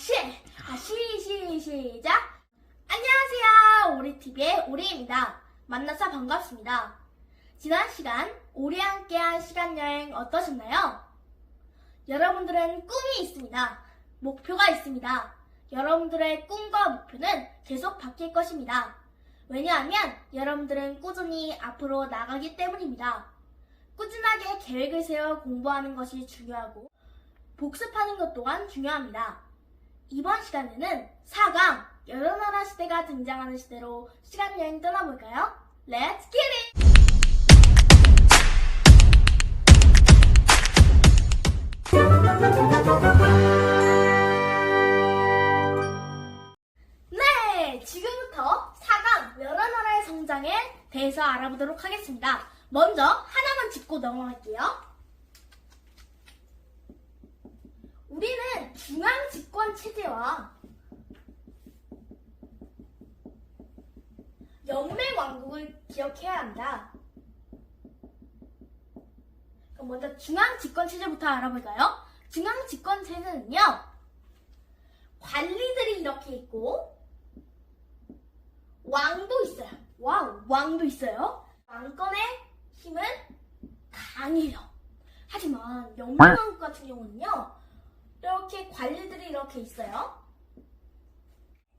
시작! 안녕하세요. 오리TV의 오리입니다. 만나서 반갑습니다. 지난 시간 오리와 함께한 시간여행 어떠셨나요? 여러분들은 꿈이 있습니다. 목표가 있습니다. 여러분들의 꿈과 목표는 계속 바뀔 것입니다. 왜냐하면 여러분들은 꾸준히 앞으로 나가기 때문입니다. 꾸준하게 계획을 세워 공부하는 것이 중요하고 복습하는 것 또한 중요합니다. 이번 시간에는 4강 여러 나라 시대가 등장하는 시대로 시간여행 떠나볼까요? Let's get it! 네! 지금부터 4강 여러 나라의 성장에 대해서 알아보도록 하겠습니다. 먼저 하나만 짚고 넘어갈게요. 우리는 중앙 집권 체제와 연맹 왕국을 기억해야 합니다. 그럼 먼저 중앙 집권 체제부터 알아볼까요? 중앙 집권 체제는요, 관리들이 이렇게 있고 왕도 있어요. 와우, 왕도 있어요. 왕권의 힘은 강해요. 하지만 연맹 왕국 같은 경우는요, 이렇게 관리들이 이렇게 있어요.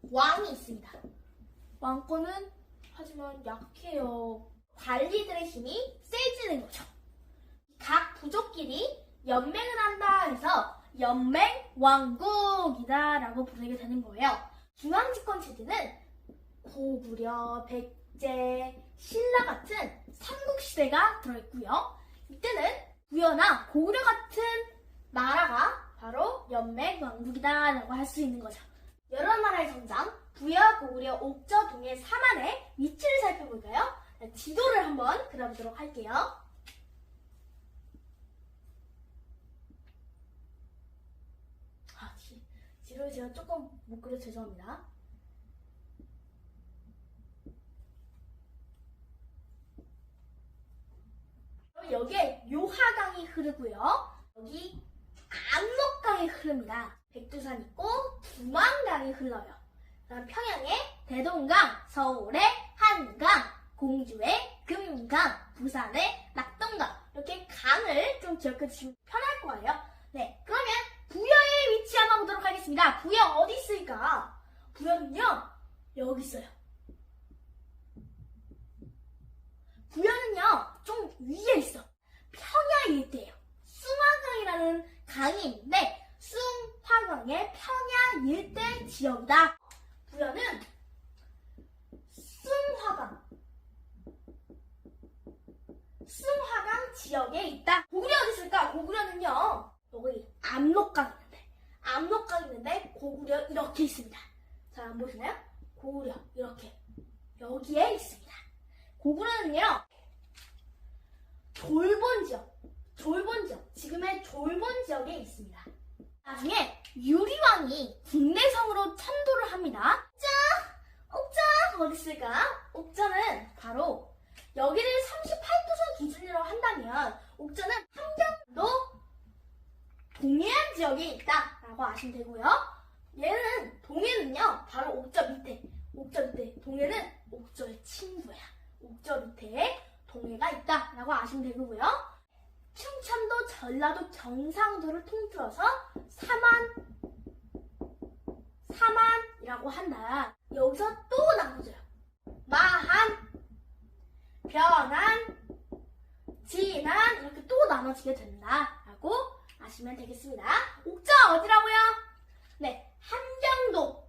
왕이 있습니다. 왕권은 하지만 약해요. 관리들의 힘이 세지는 거죠. 각 부족끼리 연맹을 한다 해서 연맹 왕국이다 라고 부르게 되는 거예요. 중앙집권 체제는 고구려, 백제, 신라 같은 삼국시대가 들어있고요. 이때는 구려나 고구려 같은 나라가 바로 연맹 왕국이다 라고 할 수 있는 거죠. 여러 나라의 성장, 부여, 고구려, 옥저, 동해, 삼한의 위치를 살펴볼까요? 지도를 한번 그려보도록 할게요. 지도를 제가 조금 못 그려 죄송합니다. 여기에 요하강이 흐르고요. 여기 압록강이 흐릅니다. 백두산 있고 두만강이 흘러요. 그다음 평양에 대동강, 서울에 한강, 공주에 금강, 부산에 낙동강, 이렇게 강을 좀 기억해 주시면 편할 거예요. 네, 그러면 부여의 위치 한번 보도록 하겠습니다. 부여 어디 있을까? 부여는요, 여기 있어요. 부여는요, 좀 위에 있어. 평야 일대예요. 숭화강이라는 강이 있는데 숭화강의 평야 일대 지역이다. 부여는 숭화강 지역에 있다. 고구려 어디 있을까? 고구려는요, 여기 압록강 있는데 고구려 이렇게 있습니다. 잘 안 보시나요? 고구려 이렇게 여기에 있습니다. 고구려는요, 졸본 지역, 지금의 졸본 지역에 있습니다. 나중에 유리왕이 국내성으로 천도를 합니다. 옥자 어디 있을까? 옥자는 바로 여기를 38도선 기준으로 한다면 옥자는 함경도 동해안 지역에 있다라고 아시면 되고요. 얘는 동해는요, 바로 옥저 밑에 동해는 옥저의 친구야. 옥저 밑에 동해가 있다라고 아시면 되고요. 충청도, 전라도, 경상도를 통틀어서 삼한이라고 한다. 여기서 또 나눠져요. 마한, 변한, 진안 이렇게 또 나눠지게 된다라고 아시면 되겠습니다. 옥저 어디라고요? 네, 함경도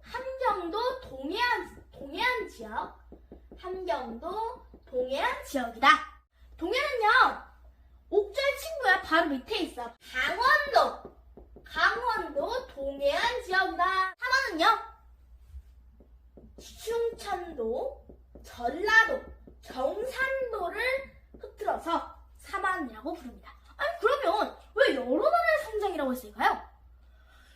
동해안 지역, 함경도 동해안 지역이다. 동해는요, 옥저의 친구야. 바로 밑에 있어. 강원도 동해안 지역이다. 삼한은요, 충청도, 전라도, 경상도를 흐트러서 삼한이라고 부릅니다. 아니 그러면 왜 여러 나라의 성장이라고 했을까요?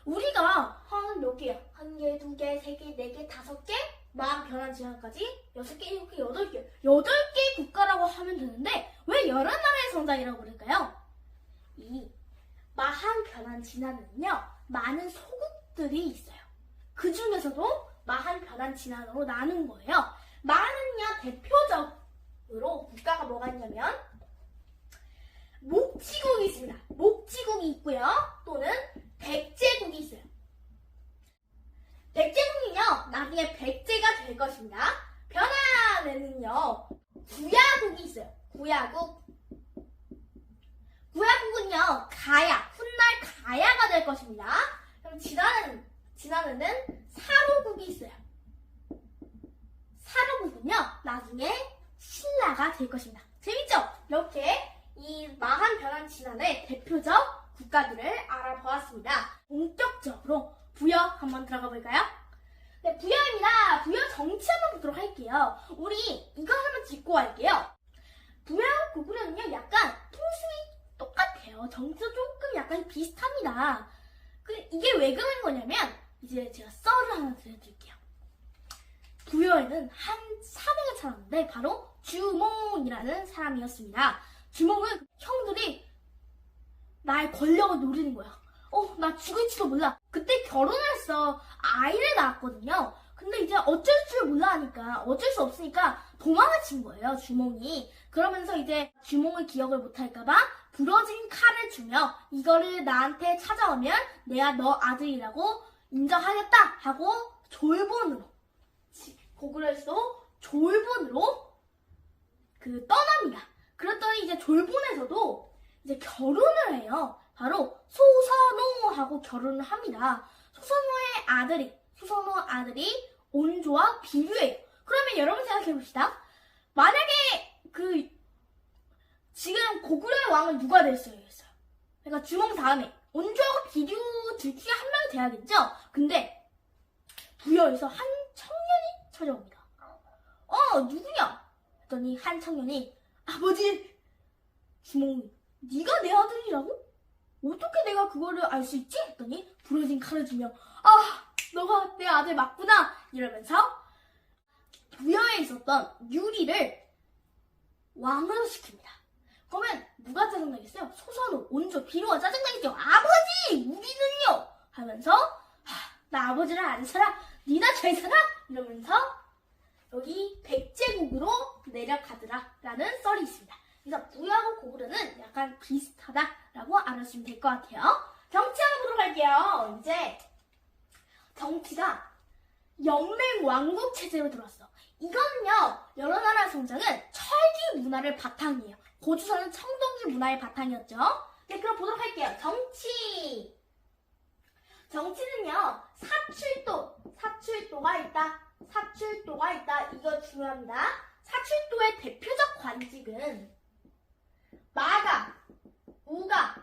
우리가 몇 개야? 1개, 2개, 3개, 4개, 5개, 마한 변한 지역까지 6개, 7개, 8개 8개 국가라고 하면 되는데 왜 여러 나라의 성장이라고 그럴까요? 이 마한 변한 진화는요, 많은 소국들이 있어요. 그 중에서도 마한, 변한, 진한으로 나눈 거예요. 마한은요, 대표적으로 국가가 뭐가 있냐면 목지국이 있습니다. 목지국이 있고요. 또는 백제국이 있어요. 백제국은요, 나중에 백제가 될 것입니다. 변한에는요, 구야국이 있어요. 구야국. 구야국은요, 가야, 훗날 가야가 될 것입니다. 그럼 진화는 사로국이 있어요. 사로국은요, 나중에 신라가 될 것입니다. 재밌죠? 이렇게 이 마한, 변한, 진화의 대표적 국가들을 알아보았습니다. 본격적으로 부여 한번 들어가 볼까요? 네, 부여입니다. 부여 정치 한번 보도록 할게요. 우리 이거 하나만 짚고 갈게요. 부여하고 고구려는요, 약간 풍습이 똑같아요. 정치도 조금 약간 비슷합니다. 이게 왜 그런 거냐면, 이제 제가 썰을 하나 들려드릴게요. 부여에는 한 사내가 살았는데, 바로 주몽이라는 사람이었습니다. 주몽은 형들이 나의 권력을 노리는 거야. 나 죽을지도 몰라. 그때 결혼을 했어. 아이를 낳았거든요. 근데 이제 어쩔 줄 몰라 하니까, 어쩔 수 없으니까 도망을 친 거예요, 주몽이. 그러면서 이제 주몽을 기억을 못할까봐 부러진 칼을 주며 이거를 나한테 찾아오면 내가 너 아들이라고 인정하겠다 하고 졸본으로, 고구려에서도 졸본으로 떠납니다. 그랬더니 이제 졸본에서도 이제 결혼을 해요. 바로 소선호하고 결혼을 합니다. 소선호 아들이 온조와 비류예요. 그러면 여러분 생각해봅시다. 만약에 지금 고구려의 왕은 누가 됐어요? 그러니까 주몽 다음에 온조하고 비류 둘 중에 한 명이 돼야겠죠? 근데 부여에서 한 청년이 찾아옵니다. 누구냐? 했더니 한 청년이 아버지, 주몽, 네가 내 아들이라고? 어떻게 내가 그거를 알 수 있지? 했더니 부러진 칼을 주며 너가 내 아들 맞구나 이러면서 부여에 있었던 유리를 왕으로 시킵니다. 그러면 누가 짜증나겠어요? 소선호, 온조, 비로가 짜증나겠죠? 아버지! 우리는요! 하면서 나 아버지를 안 살아? 니나 잘 살아? 이러면서 여기 백제국으로 내려가더라 라는 썰이 있습니다. 그래서 부여하고 고구려는 약간 비슷하다라고 알아주시면 될 것 같아요. 정치 한번 보도록 할게요. 이제 정치가 연맹 왕국 체제로 들어왔어. 이거는요, 여러 나라 성장은 철기 문화를 바탕이에요. 고조선은 청동기 문화의 바탕이었죠. 네, 그럼 보도록 할게요. 정치는요, 사출도가 있다. 이거 중요합니다. 사출도의 대표적 관직은 마가, 우가,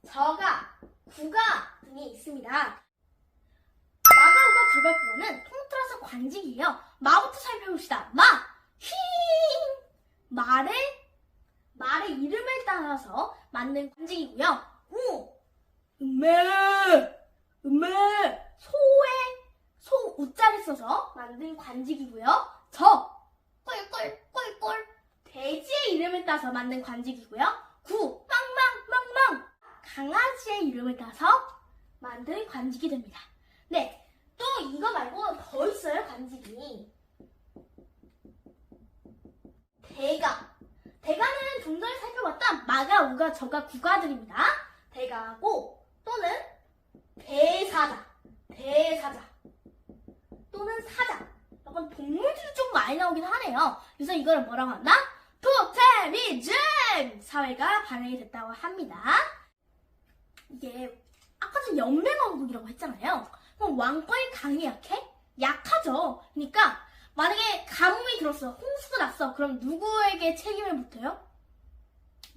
저가, 구가 등이 있습니다. 마가, 우가, 저가, 구가는 통틀어서 관직이에요. 마부터 살펴봅시다. 말의 이름을 따라서 만든 관직이고요. 소 우자를 써서 만든 관직이고요. 꿀꿀꿀꿀 돼지의 이름을 따서 만든 관직이고요. 망망 강아지의 이름을 따서 만든 관직이 됩니다. 네, 또 이거 말고 더 있어요, 관직이. 대가는 좀 전에 살펴봤던 마가, 우가, 저가, 구가들입니다. 대가고 또는 대사자 또는 사자. 약간 동물들이 좀 많이 나오긴 하네요. 그래서 이걸 뭐라고 한다? 토테미즘! 사회가 발행이 됐다고 합니다. 이게 아까 전 연맹왕국이라고 했잖아요. 그럼 왕권이 강해 약해? 약하죠. 그러니까 만약에 가뭄이 들었어, 홍수가 났어, 그럼 누구에게 책임을 묻어요?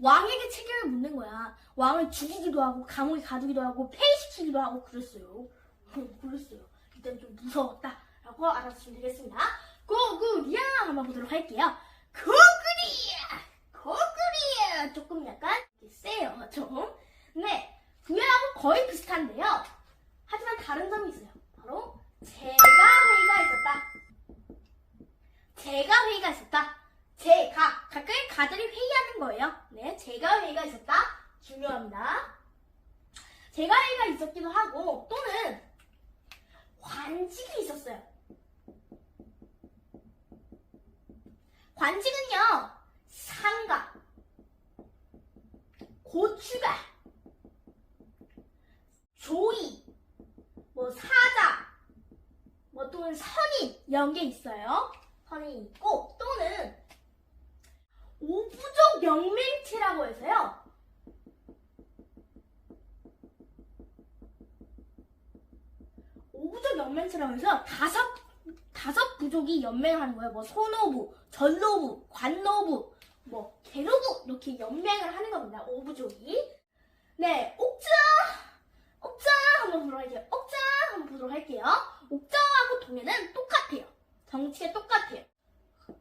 왕에게 책임을 묻는 거야. 왕을 죽이기도 하고 감옥에 가두기도 하고 폐위시키기도 하고 그랬어요. 일단 좀 무서웠다 라고 알아주시면 되겠습니다. 고구려 한번 보도록 할게요. 고구려 조금 약간 세요 좀. 네, 부여하고 거의 비슷한데요. 하지만 다른 점이 있어요. 바로 제가회의가 있었다. 가끔 가들이 회의하는 거예요. 네, 제가회의가 있었다. 중요합니다. 제가회의가 있었기도 하고 또는 관직이 관직은요, 상가, 고추가, 조이, 사자, 또는 선인 이런 게 있어요. 선인이 있고 또는 오부족 영맹체라고 해서요. 오부족 연맹체라고 해서 다섯 부족이 연맹하는 거예요. 소노부, 전노부, 관노부, 계노부 이렇게 연맹을 하는 겁니다. 오부족이. 네, 옥자 한번 보도록 할게요. 옥자 한번 보도록 할게요. 옥자하고 동해는 똑같아요. 정치가 똑같아요.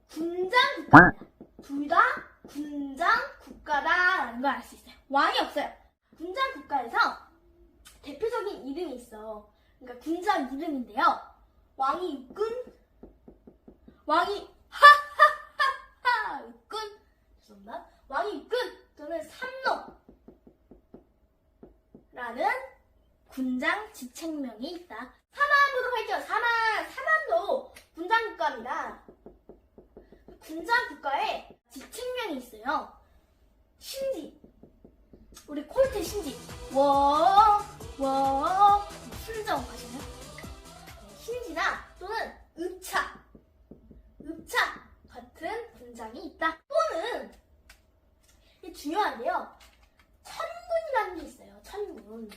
군장 국가입니다. 둘 다 군장 국가다라는 걸 알 수 있어요. 왕이 없어요. 군장 국가에서 대표적인 이름이 있어. 그러니까 군장 이름인데요. 왕이 육군, 육군, 죄송합니다. 왕이 육군 또는 삼노라는 군장 지책명이 있다. 사만 보도록 할게요. 사만도 군장 국가입니다. 군장 국가에 지책명이 있어요. 신지, 우리 콜트 신지, 순정 아시나요? 신지나 또는 읍차 같은 군장이 있다. 또는 이게 중요한데요. 천군이라는 게 있어요. 천군이라는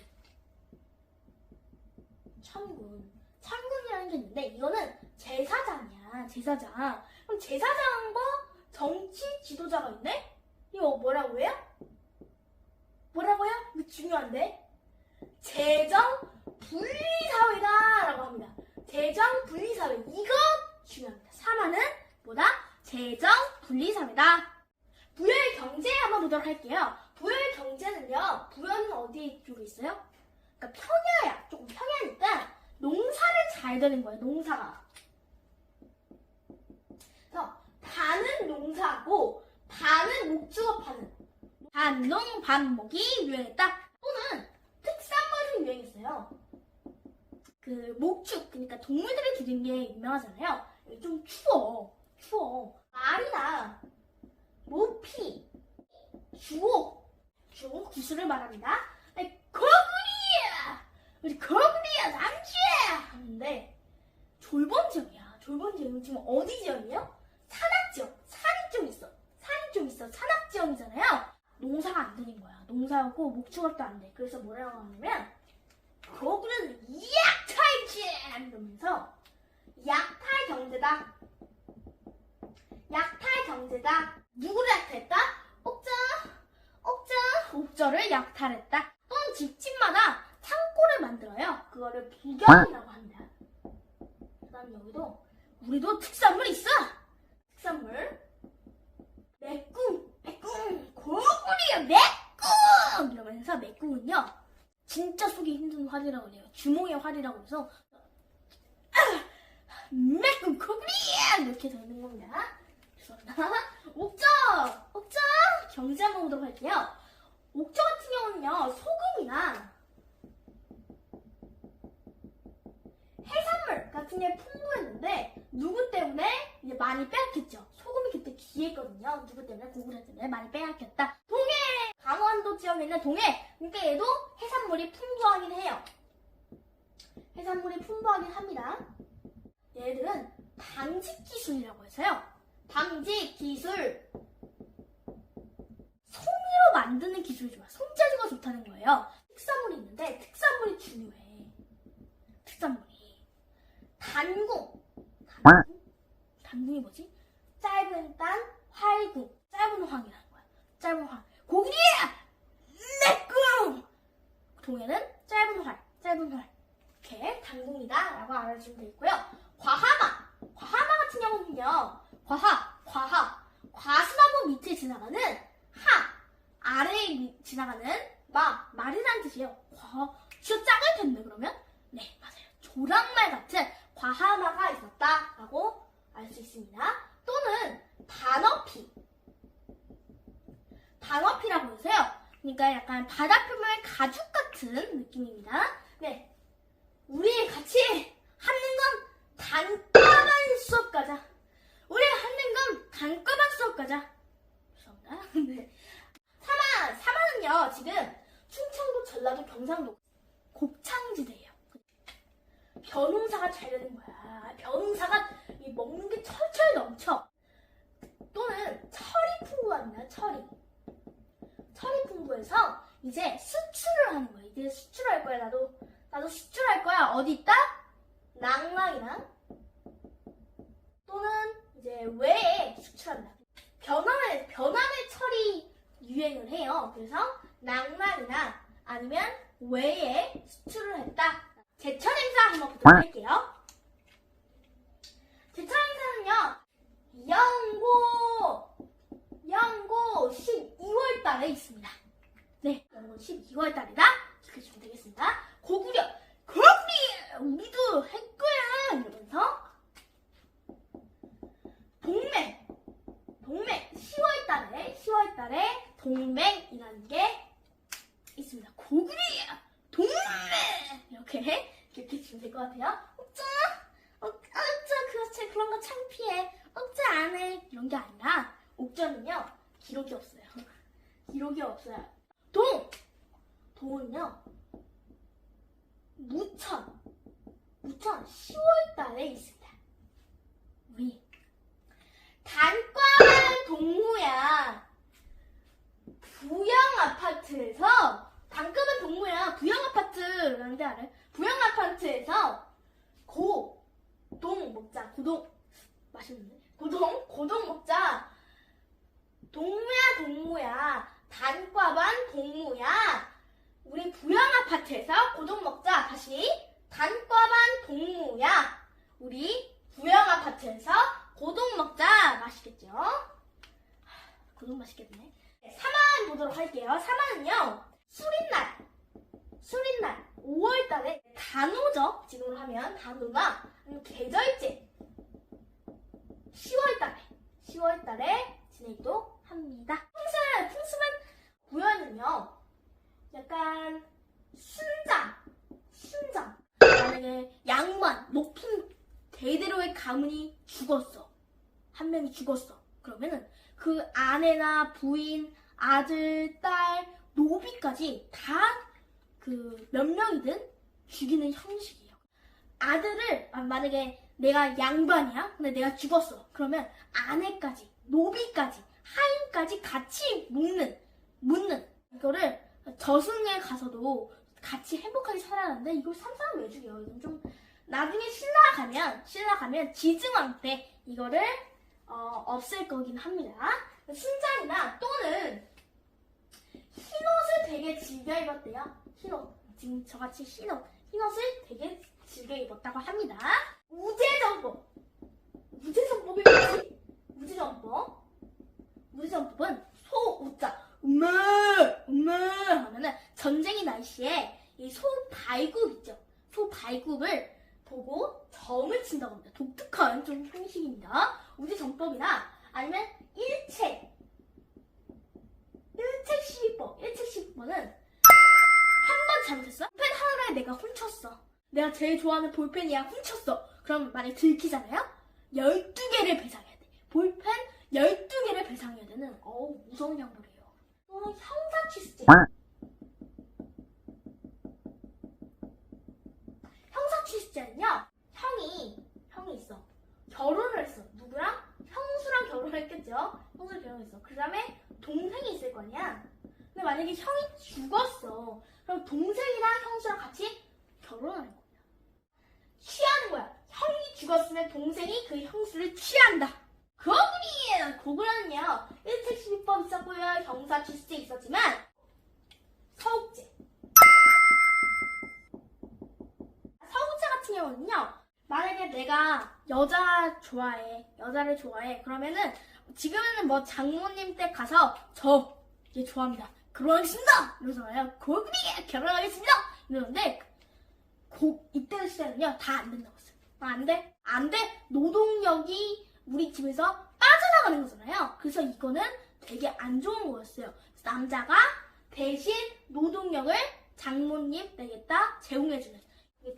게 있는데 이거는 제사장이야. 제사장. 그럼 제사장과 정치 지도자가 있네? 이거 뭐라고 해요? 이거 중요한데. 재정 분리사회다 라고 합니다. 재정 분리사회. 이거 중요합니다. 사마는 재정 분리사회다. 부여의 경제 한번 보도록 할게요. 부여의 경제는요. 부여는 어디에 주로 있어요? 그러니까 평야야. 조금 평야니까 농사를 잘 되는 거예요. 농사가. 그래서 반은 농사하고 반은 목축업하는 반농 반목이 유행했다. 또는 특산물이 유행했어요. 목축, 그러니까 동물들을 기르는 게 유명하잖아요. 좀 추워. 말이나 모피, 주옥 구슬을 말합니다. 거구리야 남주야 하는데 졸본지역이야. 졸본지역은 지금 어디 지역이에요? 산악지역. 산이 좀 있어. 산악지역이잖아요. 농사가 안 되는 거야. 농사하고 목축업도 안 돼. 그래서 뭐라고 하냐면 거구리는 약탈지 이러면서 약탈 경제다. 누구를 약탈했다? 옥저를 약탈했다. 또는 집집마다 창고를 만들어요. 그거를 부경이라고 합니다. 그 다음 여기도 우리도 특산물 있어. 특산물 매꿍 고구리야 매꿍 이러면서 매꿍은요 진짜 쏘기 힘든 활이라고 해요. 주몽의 활이라고 해서 매꿍 고구리야 이렇게 되는 겁니다. 옥저 경제 한번 보도록 할게요. 옥저 같은 경우는요 소금이나 해산물 같은 게 풍부했는데 누구 때문에 이제 많이 빼앗겼죠. 소금이 그때 귀했거든요. 누구 때문에? 고구려 때문에 많이 빼앗겼다. 동해! 강원도 지역에 있는 동해. 그러니까 얘도 해산물이 풍부하긴 해요. 해산물이 풍부하긴 합니다. 얘들은 방직 기술이라고 해서요. 방직 기술. 송이로 만드는 기술이 좋아. 손재주가 좋다는 거예요. 특산물이 있는데 특산물이 중요해. 특산물이. 단궁이 뭐지? 짧은 딴, 활궁. 짧은 황이라는 거야. 짧은 황. 고기리야! 내꿈! 동해는 짧은 활. 이렇게 단궁이다 라고 알아주시면 되겠고요. 과하마 같은 경우는요. 과수나무 밑에 지나가는 아래에 지나가는 말이라는 뜻이에요. 진짜 짝을 텐데 그러면? 네, 맞아요. 조랑말 같은 과하마가 있었다라고 알 수 있습니다. 또는 단어피라고 해서요. 그러니까 약간 바다 표면의 가죽 같은 느낌입니다. 네, 우리 같이 하는 건 단과반 수업 가자. 우리 하는 건 단과반 벼농사가 잘 되는 거야. 벼농사가 먹는 게 철철 넘쳐. 또는 철이 풍부합니다. 철이 풍부해서 이제 수출을 하는 거야. 이제 수출할 거야. 나도 수출할 거야. 어디 있다? 낭랑이랑 또는 이제 외에 수출한다. 변함의 철이 유행을 해요. 그래서 낭랑이나 아니면 외에 수출을 했다. 제철 행사 한번 보도록 할게요. 제철 행사는요, 영고 12월 달에 있습니다. 네, 영고 12월 달이다. 이렇게 주면 되겠습니다. 고구려, 우리도 할 거야! 이러면서 동맹 10월 달에 동맹이라는 게 있습니다. 고구려, 동맹! 이렇게 주면 될 것 같아요. 그런 거 창피해. 안 해. 이런 게 아니라, 옥전은요, 기록이 없어요. 동은요, 무천 10월 달에 있습니다. 우리 단과반 동무야 부영아파트에서 단과반 동무야 부영아파트라는 데 알아요? 부영아파트에서 고동 먹자. 맛있는데? 고동 먹자. 동무야 단과반 동무야 우리 부영아파트에서 고동 먹자. 다시 단과반 동무야 우리 부영아파트에서 고동 먹자. 맛있겠죠? 고동 맛있겠네. 사만 보도록 할게요. 사만은요, 수린날 5월달에 단오죠. 지금으로 하면 단오가 계절제 10월달에 지내기도 합니다. 풍습은 구연은요, 약간 순장. 만약에 양반 높은 대대로의 가문이 죽었어. 한 명이 죽었어. 그러면은 그 아내나 부인, 아들, 딸, 노비까지 다 그 몇 명이든 죽이는 형식이에요. 아들을 만약에 내가 양반이야. 근데 내가 죽었어. 그러면 아내까지, 노비까지, 하인까지 같이 묻는 이거를 저승에 가서도 같이 행복하게 살아가는데 이걸 삼삼 왜 죽여? 이건 좀 나중에 신라 가면 지증왕 때 이거를 없앨 거긴 합니다. 순장이나 또는 흰옷을 되게 즐겨 입었대요. 흰옷. 지금 저같이 흰옷을 되게 즐겨 입었다고 합니다. 우제전법이 뭐지? 우제전법은 소우자 음메 하면은 전쟁이 날 시에 이 소발굽 있죠. 소발굽을 보고 점을 친다고 합니다. 독특한 좀 형식입니다. 우제전법이나 아니면 일책시비법은 한 번 잘못했어? 볼펜 하나를 내가 훔쳤어. 내가 제일 좋아하는 볼펜이야. 훔쳤어. 그럼 만약에 들키잖아요? 12개를 배상해야 돼. 볼펜 12개를 배상해야 되는 무서운 형벌이에요. 또는 형사취수죄. 형사취수죄는요, 형이 있어. 결혼을 했어. 누구랑? 형수랑 결혼을 했겠죠? 형수랑 결혼했어. 그 다음에 동생이 있을 거 아니야? 근데 만약에 형이 죽었어. 그럼 동생이랑 형수랑 같이 결혼하는 거야. 취하는 거야. 형이 죽었으면 동생이 그 형수를 취한다. 고구려는요, 일책시비법 있었고요, 형사취수죄 있었지만 서욱제 같은 경우는요, 만약에 내가 여자를 좋아해. 그러면은 지금은 뭐 장모님 댁 가서 얘 좋아합니다. 결혼하겠습니다! 이러잖아요. 고구리에 결혼하겠습니다! 이러는데 이때 시대는요, 다 안 된다고 했어요. 안 돼. 노동력이 우리 집에서 빠져나가는 거잖아요. 그래서 이거는 되게 안 좋은 거였어요. 그래서 남자가 대신 노동력을 장모님 댁에다 제공해주는.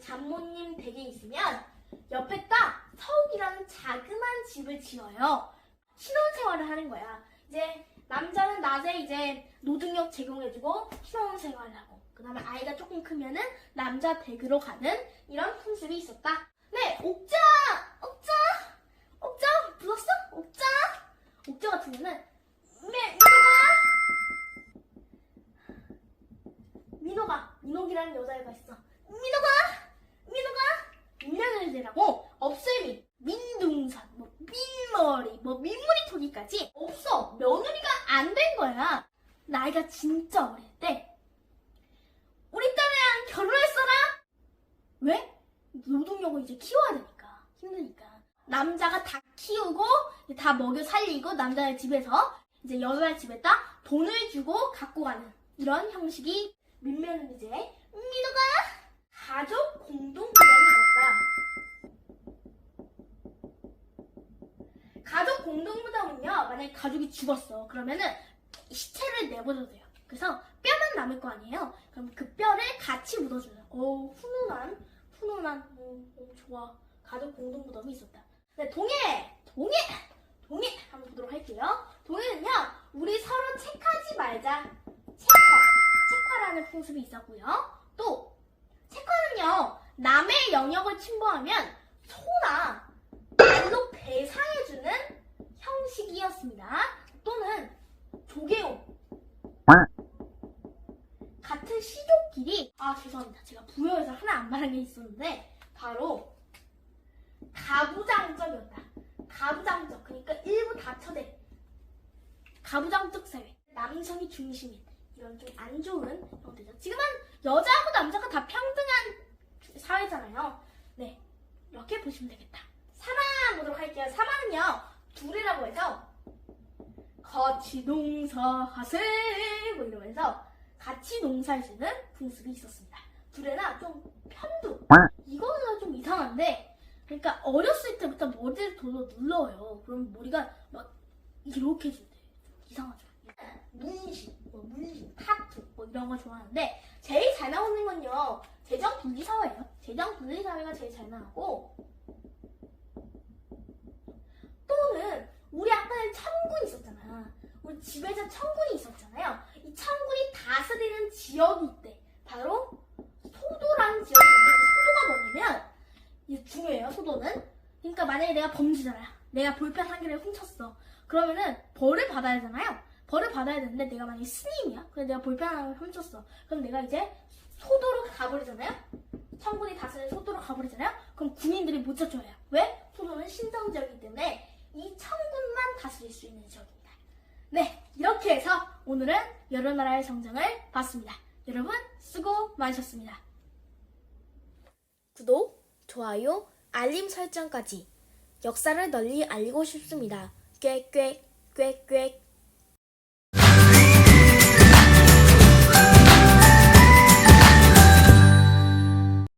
장모님 댁에 있으면 옆에다 서욱이라는 자그만 집을 지어요. 신혼생활을 하는 거야. 이제 남자는 낮에 이제 노동력 제공해주고 신혼생활을 하고, 그 다음에 아이가 조금 크면은 남자 댁으로 가는 이런 풍습이 있었다. 네, 옥자! 옥자! 옥자! 불렀어? 옥자! 옥자 같은 경우는 민옥이라는 여자애가 있어. 민옥아! 민명을 대라고 없을민, 민둥산, 뭐 민머리, 뭐 민머리토기까지 없어. 며느리가 안 된 거야. 나이가 진짜 어릴 때 우리 딸이랑 결혼했어라. 왜? 노동력을 이제 키워야 되니까. 힘드니까. 남자가 다 키우고 다 먹여 살리고 남자의 집에서 이제 여자의 집에다 돈을 주고 갖고 가는 이런 형식이 민면은 이제 민호가 가족 공동부담이 있었다. 가족 공동부담은요, 만약에 가족이 죽었어. 그러면은 시체를 내버려도 돼요. 그래서 뼈만 남을 거 아니에요. 그럼 그 뼈를 같이 묻어줘요. 훈훈한. 좋아. 가족 공동부담이 있었다. 네, 동해 한번 보도록 할게요. 동해는요, 우리 서로 책하지 말자. 책화라는 풍습이 있었고요. 또 책화는요, 남의 영역을 침범하면 소나 말로 배상해주는 형식이었습니다. 또는 조개용 같은 시족끼리 죄송합니다. 제가 부여에서 하나 안 말한 게 있었는데 바로 가부장적이었다. 가부장적, 그러니까 일부 다처제 가부장적 사회, 남성이 중심인 이런 좀 안 좋은 형태죠. 지금은 여자하고 남자가 다 평등한 사회잖아요. 네, 이렇게 보시면 되겠다. 사만 보도록 할게요. 사만은요, 둘이라고 해서 같이 농사하세 뭐 이러면서 같이 농사해주는 풍습이 있었습니다. 둘에나 좀 편두, 이거는 좀 이상한데, 그러니까 어렸을 때부터 머리를 돌려 눌러요. 그럼 머리가 막 이렇게 해준대. 이상하죠. 문신, 타투 뭐 이런 거 좋아하는데 제일 잘 나오는 건요, 재정분리사회예요. 재정분리사회가 제일 잘 나오고, 또는 우리 아까는 천군이 있었잖아. 우리 집에서 천군이 있었잖아요. 이 천군이 다스리는 지역이 있대. 바로 소도라는 지역이 있는데, 소도가 뭐냐면 이게 중요해요. 소도는, 그러니까 만약에 내가 범죄잖아요. 내가 볼펜 한 개를 훔쳤어. 그러면은 벌을 받아야 하잖아요. 벌을 받아야 되는데 내가 만약에 스님이야. 그래서 내가 볼펜 하나를 훔쳤어. 그럼 내가 이제 소도로 가버리잖아요. 천군이 다스리는 소도로 가버리잖아요. 그럼 군인들이 못 찾아줘요. 왜? 소도는 신성지역이기 때문에 이 천군만 다스릴 수 있는 지역입니다. 네, 이렇게 해서 오늘은 여러 나라의 정정을 봤습니다. 여러분 수고 많으셨습니다. 구독, 좋아요, 알림 설정까지 역사를 널리 알리고 싶습니다. 꽥꽥 꽥꽥.